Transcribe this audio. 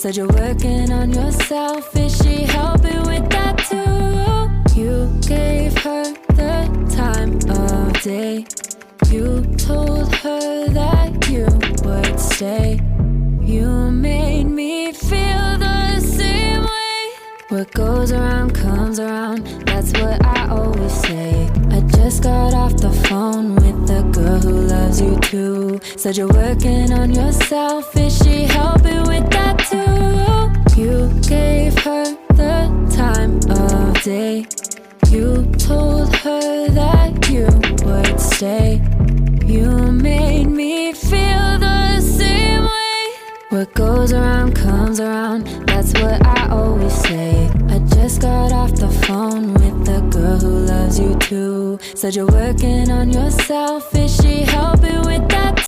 Said you're working on yourself, is she helping with that too? You gave her the time of day. You told her that you would stay. You made me feel the same way. What goes around comes around, that's what I always say. I just got off the phone with the girl who loves you too. Said you're working on yourself, is she helping with that too? You gave her the time of day. You told her that you would stay. You made me feel the same way. What goes around comes around, that's what I always say. I just got off the phone with the girl who loves you too. Said you're working on yourself, is she helping with that?